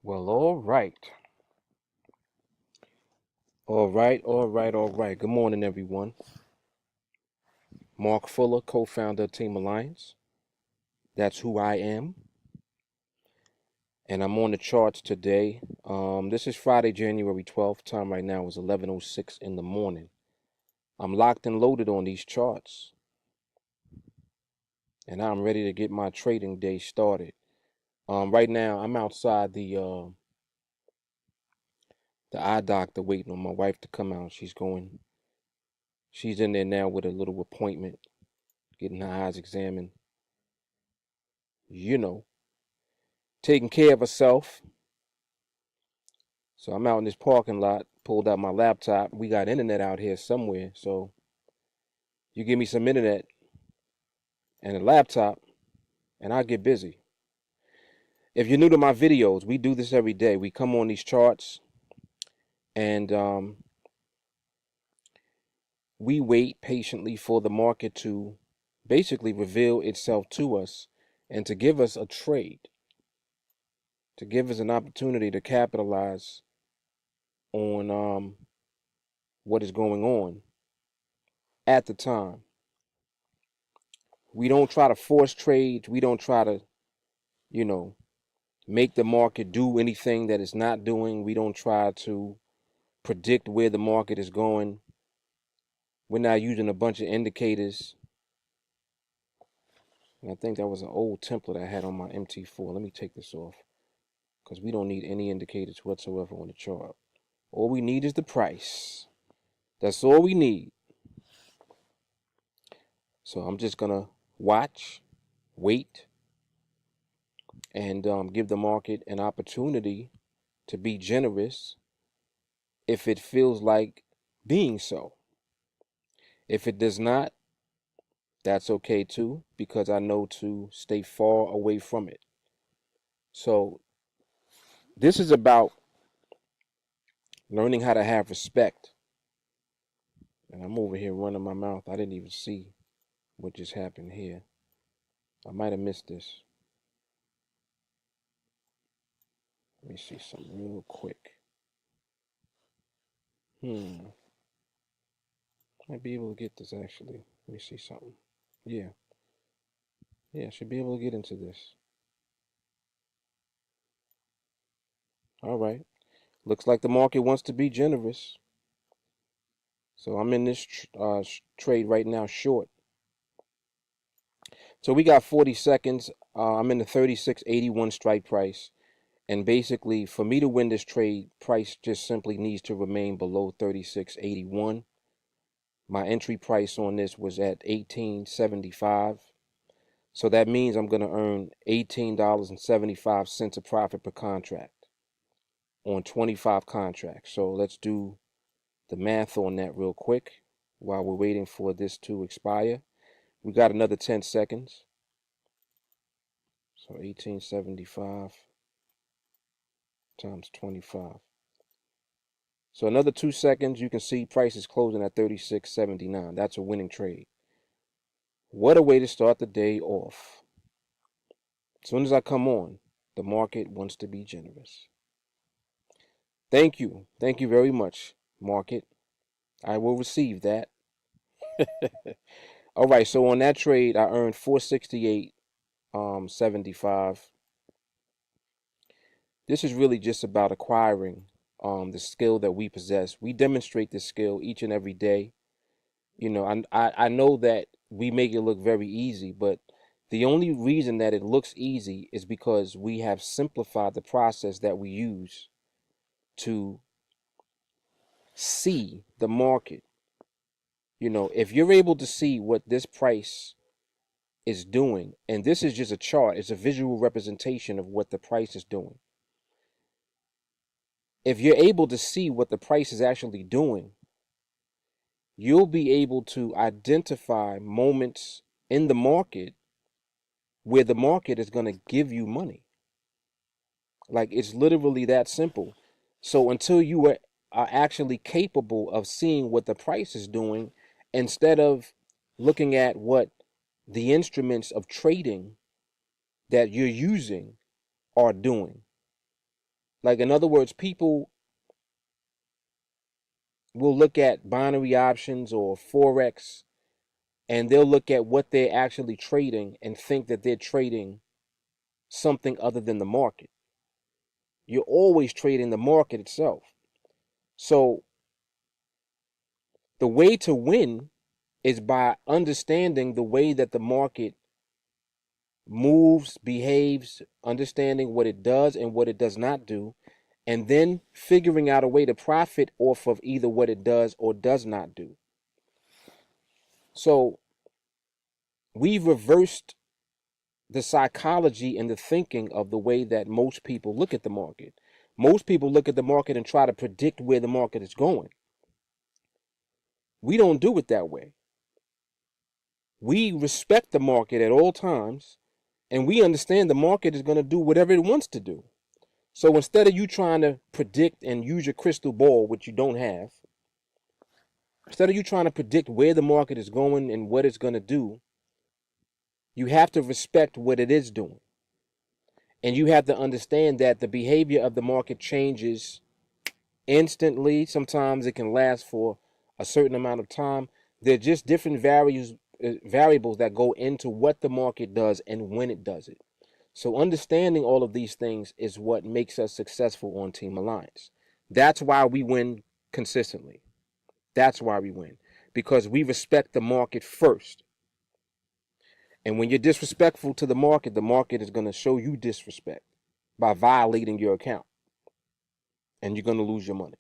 Well, all right. All right. Good morning, everyone. Mark Fuller, co-founder of TeamAlliance. That's who I am. And I'm on the charts today. This is Friday, January 12th. Time right now is 11:06 in the morning. I'm locked and loaded on these charts. And I'm ready to get my trading day started. Right now, I'm outside the eye doctor waiting on my wife to come out. She's in there now with a little appointment, getting her eyes examined. You know, taking care of herself. So I'm out in this parking lot, pulled out my laptop. We got internet out here somewhere. So you give me some internet and a laptop, and I'll get busy. If you're new to my videos, we do this every day. We come on these charts, and we wait patiently for the market to basically reveal itself to us and to give us a trade, to give us an opportunity to capitalize on what is going on at the time. We don't try to force trades. We don't try to, you know, make the market do anything that it's not doing. We don't try to predict where the market is going. We're not using a bunch of indicators. And I think that was an old template I had on my MT4. Let me take this off because we don't need any indicators whatsoever on the chart. All we need is the price. That's all we need. So I'm just going to watch, wait, and give the market an opportunity to be generous if it feels like being so. If it does not, that's okay too, because I know to stay far away from it. So this is about learning how to have respect. And I'm over here running my mouth. I didn't even see what just happened here. I might have missed this. Let me see something real quick. Might be able to get this actually. Let me see something. Yeah. Yeah, I should be able to get into this. All right. Looks like the market wants to be generous. So I'm in this trade right now short. So we got 40 seconds. I'm in the 36.81 strike price. And basically, for me to win this trade, price just simply needs to remain below 36.81. My entry price on this was at 18.75. So that means I'm going to earn $18.75 a profit per contract on 25 contracts. So let's do the math on that real quick while we're waiting for this to expire. We got another 10 seconds. So 1875 times 25. So another 2 seconds, you can see price is closing at 36.79. That's a winning trade. What a way to start the day off. As soon as I come on, the market wants to be generous. Thank you. Thank you very much, market. I will receive that. All right, so on that trade, I earned 468.75. This is really just about acquiring the skill that we possess. We demonstrate this skill each and every day. You know, I know that we make it look very easy, but the only reason that it looks easy is because we have simplified the process that we use to see the market. You know, if you're able to see what this price is doing, and this is just a chart, it's a visual representation of what the price is doing. If you're able to see what the price is actually doing, you'll be able to identify moments in the market where the market is going to give you money. Like, it's literally that simple. So until you are actually capable of seeing what the price is doing, instead of looking at what the instruments of trading that you're using are doing, Like, in other words, people will look at binary options or Forex, and they'll look at what they're actually trading and think that they're trading something other than the market. You're always trading the market itself. So the way to win is by understanding the way that the market moves, behaves, understanding what it does and what it does not do, and then figuring out a way to profit off of either what it does or does not do. So we've reversed the psychology and the thinking of the way that most people look at the market. Most people look at the market and try to predict where the market is going. We don't do it that way. We respect the market at all times, and we understand the market is going to do whatever it wants to do. So instead of you trying to predict and use your crystal ball, which you don't have, instead of you trying to predict where the market is going and what it's going to do, you have to respect what it is doing. And you have to understand that the behavior of the market changes instantly. Sometimes it can last for a certain amount of time. They're just different variables that go into what the market does and when it does it. So understanding all of these things is what makes us successful on Team Alliance. That's why we win consistently. That's why we win. Because we respect the market first. And when you're disrespectful to the market is going to show you disrespect by violating your account. And you're going to lose your money.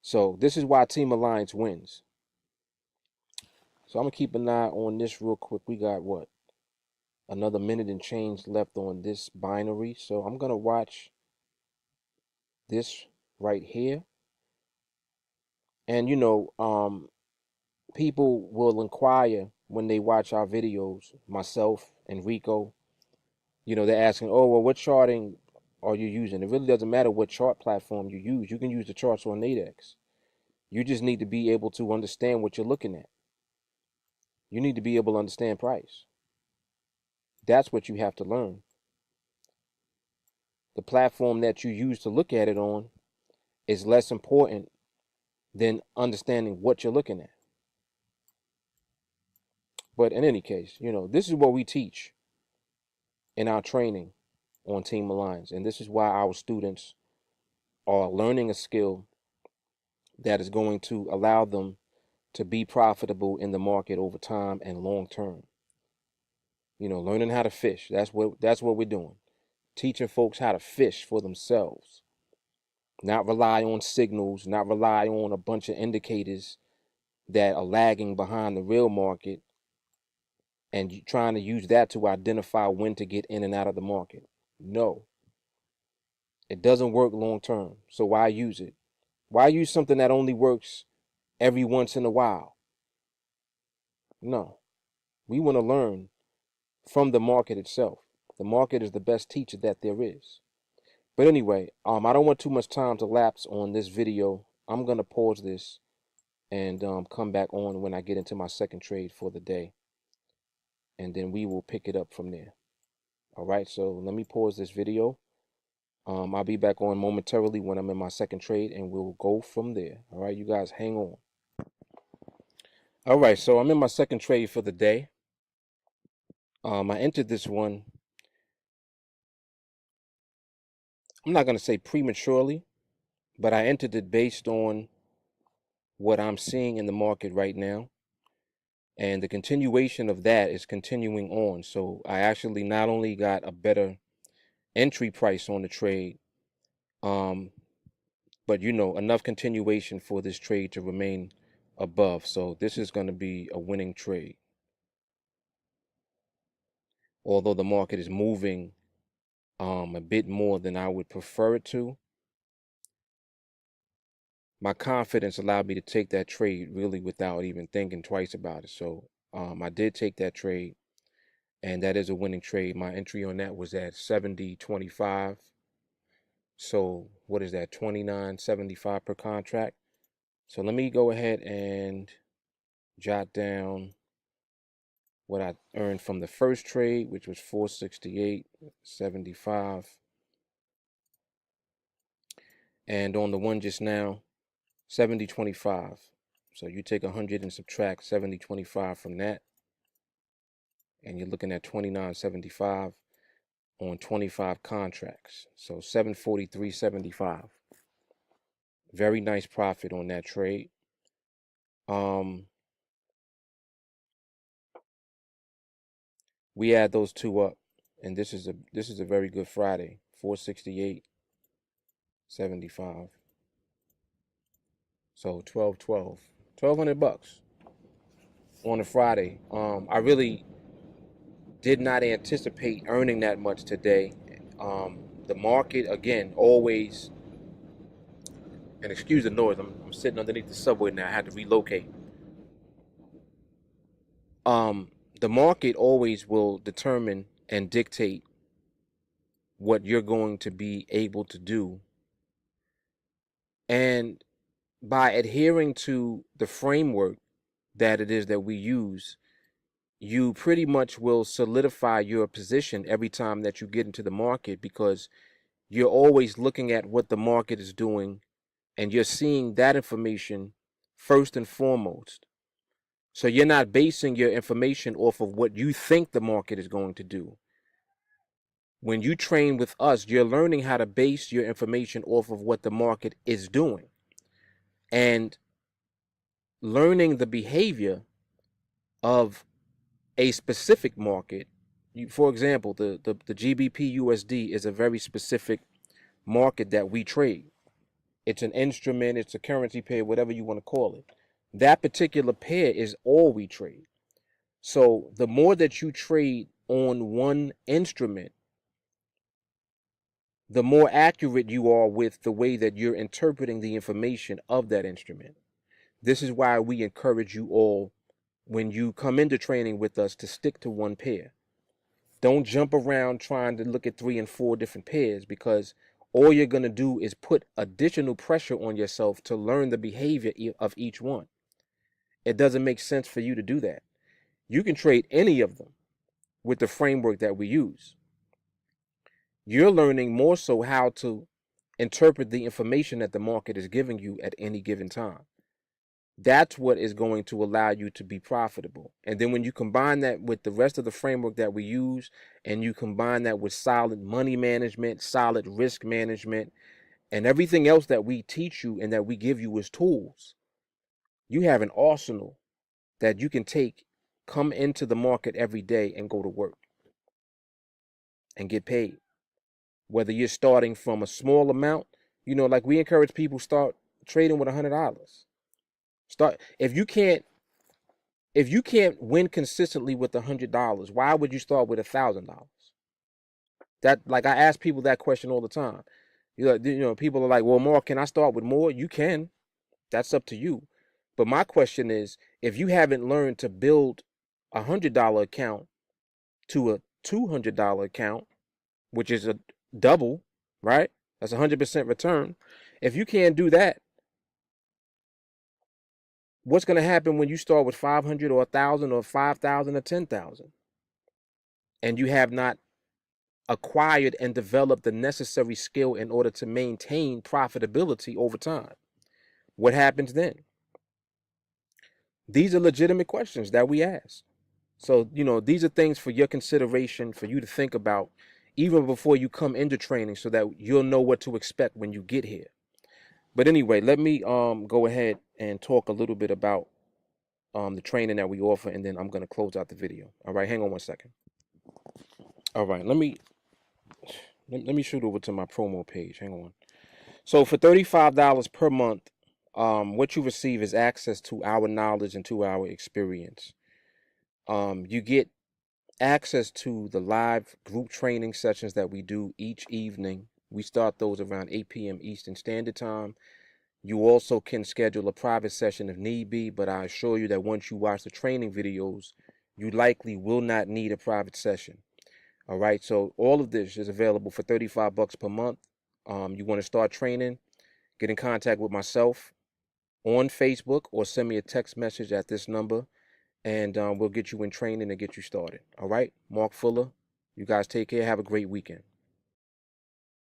So this is why Team Alliance wins. So I'm going to keep an eye on this real quick. We got what? Another minute and change left on this binary. So I'm going to watch this right here. And people will inquire when they watch our videos, myself, Enrico, they're asking, oh, well, what charting are you using? It really doesn't matter what chart platform you use. You can use the charts on NADEX. You just need to be able to understand what you're looking at. You need to be able to understand price. That's what you have to learn. The platform that you use to look at it on is less important than understanding what you're looking at. But in any case, this is what we teach in our training on Team Alliance. And this is why our students are learning a skill that is going to allow them to be profitable in the market over time and long term. Learning how to fish. That's what we're doing. Teaching folks how to fish for themselves. Not rely on signals, not rely on a bunch of indicators that are lagging behind the real market and trying to use that to identify when to get in and out of the market. No. It doesn't work long term. So why use it? Why use something that only works every once in a while? No. We want to learn from the market itself. The market is the best teacher that there is. But anyway, I don't want too much time to lapse on this video. I'm going to pause this and come back on when I get into my second trade for the day. And then we will pick it up from there. All right, so let me pause this video. I'll be back on momentarily when I'm in my second trade, and we'll go from there. All right, you guys hang on. All right, so I'm in my second trade for the day. I entered this one, I'm not going to say prematurely, but I entered it based on what I'm seeing in the market right now. And the continuation of that is continuing on. So I actually not only got a better entry price on the trade, but enough continuation for this trade to remain above. So this is going to be a winning trade. Although the market is moving a bit more than I would prefer it to, my confidence allowed me to take that trade really without even thinking twice about it. So I did take that trade, and that is a winning trade. My entry on that was at 70.25. So what is that? 29.75 per contract. So let me go ahead and jot down what I earned from the first trade, which was 468.75. And on the one just now, 70.25. So you take 100 and subtract 70.25 from that, and you're looking at 29.75 on 25 contracts. So 743.75. Very nice profit on that trade. We add those two up, and this is a very good Friday. 468.75. So 1,200 bucks on a Friday. I really did not anticipate earning that much today. The market, again, always, and excuse the noise, I'm sitting underneath the subway now. I had to relocate. The market always will determine and dictate what you're going to be able to do. And by adhering to the framework that it is that we use, you pretty much will solidify your position every time that you get into the market, because you're always looking at what the market is doing and you're seeing that information first and foremost. So you're not basing your information off of what you think the market is going to do. When you train with us, you're learning how to base your information off of what the market is doing and learning the behavior of a specific market. For example, the GBP USD is a very specific market that we trade. It's an instrument, it's a currency pair, whatever you want to call it. That particular pair is all we trade. So the more that you trade on one instrument, the more accurate you are with the way that you're interpreting the information of that instrument. This is why we encourage you all, when you come into training with us, to stick to one pair. Don't jump around trying to look at 3 and 4 different pairs, because all you're going to do is put additional pressure on yourself to learn the behavior of each one. It doesn't make sense for you to do that. You can trade any of them with the framework that we use. You're learning more so how to interpret the information that the market is giving you at any given time. That's what is going to allow you to be profitable. And then when you combine that with the rest of the framework that we use, and you combine that with solid money management, solid risk management, and everything else that we teach you and that we give you as tools, you have an arsenal that you can take, come into the market every day and go to work and get paid. Whether you're starting from a small amount, like we encourage people, start trading with $100. Start, if you can't win consistently with $100, why would you start with $1,000? That, like, I ask people that question all the time. People are like, well, Mark, can I start with more? You can. That's up to you. But my question is, if you haven't learned to build a $100 account to a $200 account, which is a double, right? That's 100% return. If you can't do that, what's going to happen when you start with 500 or 1,000 or 5,000 or 10,000, and you have not acquired and developed the necessary skill in order to maintain profitability over time? What happens then? These are legitimate questions that we ask. So, these are things for your consideration, for you to think about, even before you come into training, so that you'll know what to expect when you get here. But anyway, let me go ahead and talk a little bit about the training that we offer, and then I'm going to close out the video. All right, hang on one second. All right, let me shoot over to my promo page. Hang on. So for $35 per month, what you receive is access to our knowledge and to our experience. You get access to the live group training sessions that we do each evening. We start those around 8 p.m. Eastern Standard Time. You also can schedule a private session if need be, but I assure you that once you watch the training videos, you likely will not need a private session. All right, so all of this is available for $35 per month. You want to start training, get in contact with myself on Facebook or send me a text message at this number, and we'll get you in training and get you started. All right, Mark Fuller, you guys take care. Have a great weekend.